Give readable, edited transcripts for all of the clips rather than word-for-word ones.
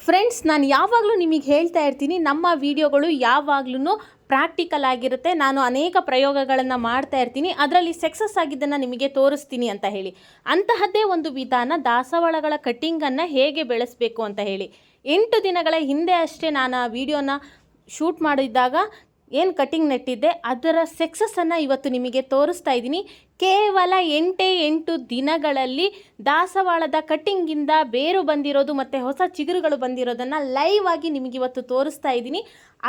Friends, ನಾನು ಯಾವಾಗಲೂ ನಿಮಗೆ ಹೇಳ್ತಾ ಇರ್ತೀನಿ, ನಮ್ಮ ವಿಡಿಯೋಗಳು ಯಾವಾಗಲೂ ಪ್ರಾಕ್ಟಿಕಲ್ ಆಗಿರುತ್ತೆ. ನಾನು ಅನೇಕ ಪ್ರಯೋಗಗಳನ್ನು ಮಾಡ್ತಾ ಇರ್ತೀನಿ, ಅದರಲ್ಲಿ ಸಕ್ಸಸ್ ಆಗಿದ್ದನ್ನು ನಿಮಗೆ ತೋರಿಸ್ತೀನಿ ಅಂತ ಹೇಳಿ. ಅಂತಹದ್ದೇ ಒಂದು ವಿಧಾನ ದಾಸವಾಳಗಳ ಕಟ್ಟಿಂಗನ್ನು ಹೇಗೆ ಬೆಳೆಸಬೇಕು ಅಂತ ಹೇಳಿ. 8 ದಿನಗಳ ಹಿಂದೆ ಅಷ್ಟೇ ನಾನು ಆ ವಿಡಿಯೋನ ಶೂಟ್ ಮಾಡಿದ್ದಾಗ ಏನು ಕಟ್ಟಿಂಗ್ ನೆಟ್ಟಿದ್ದೆ ಅದರ ಸಕ್ಸಸ್ಸನ್ನು ಇವತ್ತು ನಿಮಗೆ ತೋರಿಸ್ತಾ ಇದ್ದೀನಿ. ಕೇವಲ 8 ದಿನಗಳಲ್ಲಿ ದಾಸವಾಳದ ಕಟ್ಟಿಂಗಿಂದ ಬೇರು ಬಂದಿರೋದು ಮತ್ತು ಹೊಸ ಚಿಗುರುಗಳು ಬಂದಿರೋದನ್ನು ಲೈವ್ ಆಗಿ ನಿಮಗೆ ಇವತ್ತು ತೋರಿಸ್ತಾ ಇದ್ದೀನಿ.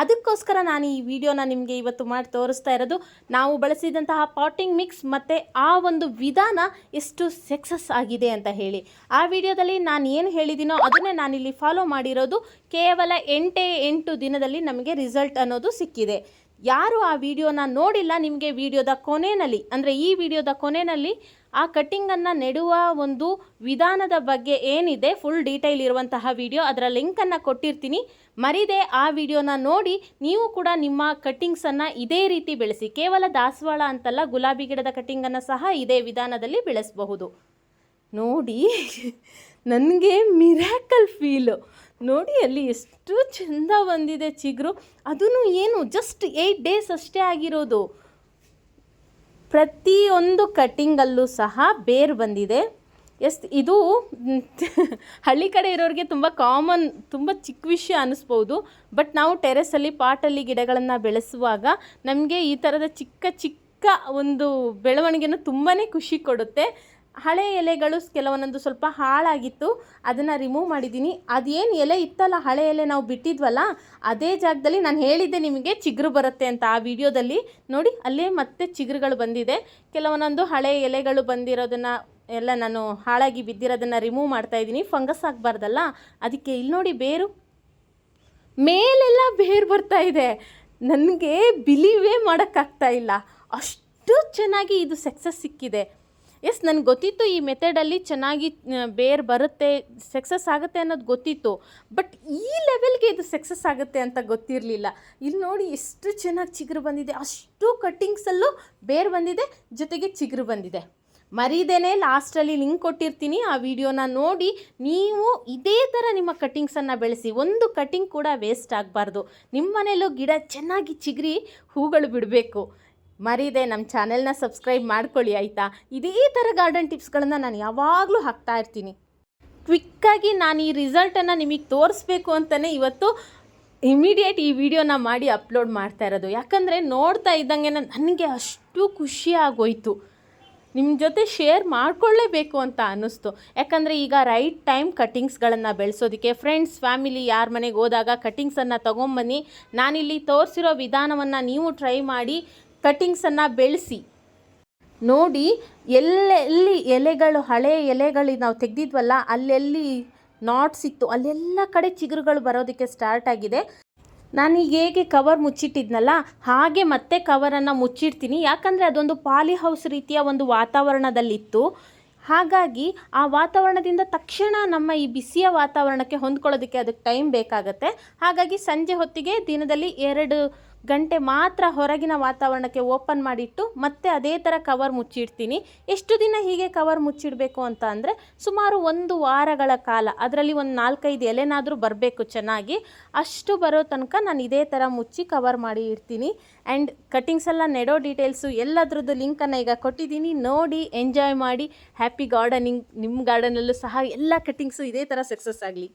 ಅದಕ್ಕೋಸ್ಕರ ನಾನು ಈ ವಿಡಿಯೋನ ನಿಮಗೆ ಇವತ್ತು ಮಾಡಿ ತೋರಿಸ್ತಾ ಇರೋದು. ನಾವು ಬಳಸಿದಂತಹ ಪಾಟಿಂಗ್ ಮಿಕ್ಸ್ ಮತ್ತು ಆ ಒಂದು ವಿಧಾನ ಎಷ್ಟು ಸಕ್ಸಸ್ ಆಗಿದೆ ಅಂತ ಹೇಳಿ. ಆ ವಿಡಿಯೋದಲ್ಲಿ ನಾನು ಏನು ಹೇಳಿದ್ದೀನೋ ಅದನ್ನೇ ನಾನಿಲ್ಲಿ ಫಾಲೋ ಮಾಡಿರೋದು. ಕೇವಲ 8 ದಿನದಲ್ಲಿ ನಮಗೆ ರಿಸಲ್ಟ್ ಅನ್ನೋದು ಸಿಕ್ಕಿದೆ. ಯಾರು ಆ ವಿಡಿಯೋನ ನೋಡಿಲ್ಲ, ನಿಮಗೆ ವಿಡಿಯೋದ ಕೊನೆಯಲ್ಲಿ ಅಂದರೆ ಈ ವಿಡಿಯೋದ ಕೊನೆಯಲ್ಲಿ ಆ ಕಟ್ಟಿಂಗನ್ನು ನೆಡುವ ಒಂದು ವಿಧಾನದ ಬಗ್ಗೆ ಏನಿದೆ ಫುಲ್ ಡೀಟೇಲ್ ಇರುವಂತಹ ವಿಡಿಯೋ, ಅದರ ಲಿಂಕನ್ನು ಕೊಟ್ಟಿರ್ತೀನಿ. ಮರಿದೆ ಆ ವಿಡಿಯೋನ ನೋಡಿ ನೀವು ಕೂಡ ನಿಮ್ಮ ಕಟ್ಟಿಂಗ್ಸನ್ನು ಇದೇ ರೀತಿ ಬೆಳೆಸಿ. ಕೇವಲ ದಾಸವಾಳ ಅಂತಲ್ಲ, ಗುಲಾಬಿ ಗಿಡದ ಕಟ್ಟಿಂಗನ್ನು ಸಹ ಇದೇ ವಿಧಾನದಲ್ಲಿ ಬೆಳೆಸಬಹುದು. ನೋಡಿ, ನನಗೆ ಮಿರಾಕಲ್ ಫೀಲು. ನೋಡಿ ಅಲ್ಲಿ ಎಷ್ಟು ಚೆಂದ ಬಂದಿದೆ ಚಿಗುರು. ಅದೂ ಏನು ಜಸ್ಟ್ 8 ಡೇಸ್ ಅಷ್ಟೇ ಆಗಿರೋದು. ಪ್ರತಿಯೊಂದು ಕಟ್ಟಿಂಗಲ್ಲೂ ಸಹ ಬೇರು ಬಂದಿದೆ. ಇದು ಹಳ್ಳಿ ಕಡೆ ಇರೋರಿಗೆ ತುಂಬ ಕಾಮನ್, ತುಂಬ ಚಿಕ್ಕ ವಿಷಯ ಅನ್ನಿಸ್ಬೋದು. ಬಟ್ ನಾವು ಟೆರೆಸಲ್ಲಿ ಪಾಟಲ್ಲಿ ಗಿಡಗಳನ್ನು ಬೆಳೆಸುವಾಗ ನಮಗೆ ಈ ಥರದ ಚಿಕ್ಕ ಚಿಕ್ಕ ಒಂದು ಬೆಳವಣಿಗೆನೂ ತುಂಬಾ ಖುಷಿ ಕೊಡುತ್ತೆ. ಹಳೆ ಎಲೆಗಳು ಕೆಲವೊಂದೊಂದು ಸ್ವಲ್ಪ ಹಾಳಾಗಿತ್ತು, ಅದನ್ನು ರಿಮೂವ್ ಮಾಡಿದ್ದೀನಿ. ಅದೇನು ಎಲೆ ಇತ್ತಲ್ಲ, ಹಳೆ ಎಲೆ ನಾವು ಬಿಟ್ಟಿದ್ವಲ್ಲ, ಅದೇ ಜಾಗದಲ್ಲಿ ನಾನು ಹೇಳಿದ್ದೆ ನಿಮಗೆ ಚಿಗುರು ಬರುತ್ತೆ ಅಂತ. ಆ ವಿಡಿಯೋದಲ್ಲಿ ನೋಡಿ, ಅಲ್ಲೇ ಮತ್ತೆ ಚಿಗುರುಗಳು ಬಂದಿದೆ. ಕೆಲವೊಂದೊಂದು ಹಳೆ ಎಲೆಗಳು ಬಂದಿರೋದನ್ನು ಎಲ್ಲ ನಾನು ಹಾಳಾಗಿ ಬಿದ್ದಿರೋದನ್ನು ರಿಮೂವ್ ಮಾಡ್ತಾಯಿದ್ದೀನಿ, ಫಂಗಸ್ ಆಗಬಾರ್ದಲ್ಲ ಅದಕ್ಕೆ. ಇಲ್ಲಿ ನೋಡಿ, ಬೇರು ಮೇಲೆಲ್ಲ ಬೇರು ಬರ್ತಾ ಇದೆ. ನನಗೆ ಬಿಲೀವೇ ಮಾಡೋಕ್ಕಾಗ್ತಾ ಇಲ್ಲ, ಅಷ್ಟು ಚೆನ್ನಾಗಿ ಇದು ಸಕ್ಸಸ್ ಸಿಕ್ಕಿದೆ. ನನಗೆ ಗೊತ್ತಿತ್ತು ಈ ಮೆಥಡಲ್ಲಿ ಚೆನ್ನಾಗಿ ಬೇರು ಬರುತ್ತೆ, ಸಕ್ಸಸ್ ಆಗುತ್ತೆ ಅನ್ನೋದು ಗೊತ್ತಿತ್ತು. ಬಟ್ ಈ ಲೆವೆಲ್ಗೆ ಇದು ಸಕ್ಸಸ್ ಆಗುತ್ತೆ ಅಂತ ಗೊತ್ತಿರಲಿಲ್ಲ. ಇಲ್ಲಿ ನೋಡಿ ಎಷ್ಟು ಚೆನ್ನಾಗಿ ಚಿಗುರು ಬಂದಿದೆ. ಅಷ್ಟು ಕಟ್ಟಿಂಗ್ಸಲ್ಲೂ ಬೇರು ಬಂದಿದೆ, ಜೊತೆಗೆ ಚಿಗುರು ಬಂದಿದೆ. ಮರೀದೇನೆ ಲಾಸ್ಟಲ್ಲಿ ಲಿಂಕ್ ಕೊಟ್ಟಿರ್ತೀನಿ, ಆ ವಿಡಿಯೋನ ನೋಡಿ ನೀವು ಇದೇ ಥರ ನಿಮ್ಮ ಕಟ್ಟಿಂಗ್ಸನ್ನು ಬೆಳೆಸಿ. ಒಂದು ಕಟ್ಟಿಂಗ್ ಕೂಡ ವೇಸ್ಟ್ ಆಗಬಾರ್ದು. ನಿಮ್ಮ ಮನೇಲೂ ಗಿಡ ಚೆನ್ನಾಗಿ ಚಿಗುರಿ ಹೂಗಳು ಬಿಡಬೇಕು. ಮರೀದೆ ನಮ್ಮ ಚಾನೆಲ್ನ ಸಬ್ಸ್ಕ್ರೈಬ್ ಮಾಡ್ಕೊಳ್ಳಿ ಆಯಿತಾ. ಇದೇ ಥರ ಗಾರ್ಡನ್ ಟಿಪ್ಸ್ಗಳನ್ನು ನಾನು ಯಾವಾಗಲೂ ಹಾಕ್ತಾ ಇರ್ತೀನಿ. ಕ್ವಿಕ್ಕಾಗಿ ನಾನು ಈ ರಿಸಲ್ಟನ್ನು ನಿಮಗೆ ತೋರಿಸ್ಬೇಕು ಅಂತಲೇ ಇವತ್ತು ಇಮಿಡಿಯೇಟ್ ಈ ವಿಡಿಯೋನ ಮಾಡಿ ಅಪ್ಲೋಡ್ ಮಾಡ್ತಾ ಇರೋದು. ಯಾಕಂದರೆ ನೋಡ್ತಾ ಇದ್ದಂಗೆ ನನಗೆ ಅಷ್ಟು ಖುಷಿ ಆಗೋಯ್ತು, ನಿಮ್ಮ ಜೊತೆ ಶೇರ್ ಮಾಡಿಕೊಳ್ಳೇಬೇಕು ಅಂತ ಅನ್ನಿಸ್ತು. ಯಾಕಂದರೆ ಈಗ ರೈಟ್ ಟೈಮ್ ಕಟ್ಟಿಂಗ್ಸ್ಗಳನ್ನು ಬೆಳೆಸೋದಕ್ಕೆ. ಫ್ರೆಂಡ್ಸ್, ಫ್ಯಾಮಿಲಿ ಯಾರ ಮನೆಗೆ ಹೋದಾಗ ಕಟ್ಟಿಂಗ್ಸನ್ನು ತೊಗೊಂಬನ್ನಿ. ನಾನಿಲ್ಲಿ ತೋರಿಸಿರೋ ವಿಧಾನವನ್ನು ನೀವು ಟ್ರೈ ಮಾಡಿ ಕಟ್ಟಿಂಗ್ಸನ್ನು ಬೆಳೆಸಿ ನೋಡಿ. ಎಲ್ಲೆಲ್ಲಿ ಎಲೆಗಳು, ಹಳೆ ಎಲೆಗಳು ನಾವು ತೆಗೆದಿದ್ವಲ್ಲ, ಅಲ್ಲೆಲ್ಲಿ ನಾಟ್ಸ್ ಇತ್ತು ಅಲ್ಲೆಲ್ಲ ಕಡೆ ಚಿಗುರುಗಳು ಬರೋದಕ್ಕೆ ಸ್ಟಾರ್ಟ್ ಆಗಿದೆ. ನಾನೀಗ ಹೇಗೆ ಕವರ್ ಮುಚ್ಚಿಟ್ಟಿದ್ನಲ್ಲ ಹಾಗೆ ಮತ್ತೆ ಕವರನ್ನು ಮುಚ್ಚಿಡ್ತೀನಿ. ಯಾಕಂದರೆ ಅದೊಂದು ಪಾಲಿ ಹೌಸ್ ರೀತಿಯ ಒಂದು ವಾತಾವರಣದಲ್ಲಿತ್ತು. ಹಾಗಾಗಿ ಆ ವಾತಾವರಣದಿಂದ ತಕ್ಷಣ ನಮ್ಮ ಈ ಬಿಸಿಯ ವಾತಾವರಣಕ್ಕೆ ಹೊಂದ್ಕೊಳ್ಳೋದಕ್ಕೆ ಅದಕ್ಕೆ ಟೈಮ್ ಬೇಕಾಗುತ್ತೆ. ಹಾಗಾಗಿ ಸಂಜೆ ಹೊತ್ತಿಗೆ ದಿನದಲ್ಲಿ 2 ಗಂಟೆ ಮಾತ್ರ ಹೊರಗಿನ ವಾತಾವರಣಕ್ಕೆ ಓಪನ್ ಮಾಡಿಟ್ಟು ಮತ್ತೆ ಅದೇ ಥರ ಕವರ್ ಮುಚ್ಚಿಡ್ತೀನಿ. ಎಷ್ಟು ದಿನ ಹೀಗೆ ಕವರ್ ಮುಚ್ಚಿಡಬೇಕು ಅಂತ ಅಂದರೆ ಸುಮಾರು 1 ವಾರಗಳ ಕಾಲ. ಅದರಲ್ಲಿ ಒಂದು 4-5 ಎಲೆನಾದರೂ ಬರಬೇಕು ಚೆನ್ನಾಗಿ. ಅಷ್ಟು ಬರೋ ತನಕ ನಾನು ಇದೇ ಥರ ಮುಚ್ಚಿ ಕವರ್ ಮಾಡಿ ಇಡ್ತೀನಿ. ಆ್ಯಂಡ್ ಕಟ್ಟಿಂಗ್ಸ್ ಎಲ್ಲ ನೆಡೋ ಡೀಟೇಲ್ಸು ಎಲ್ಲದ್ರದ್ದು ಲಿಂಕನ್ನು ಈಗ ಕೊಟ್ಟಿದ್ದೀನಿ, ನೋಡಿ ಎಂಜಾಯ್ ಮಾಡಿ. Happy gardening. ನಿಮ್ಮ ಗಾರ್ಡನಲ್ಲೂ ಸಹ ಎಲ್ಲ ಕಟ್ಟಿಂಗ್ಸು ಇದೇ ಥರ ಸಕ್ಸಸ್ ಆಗಲಿ.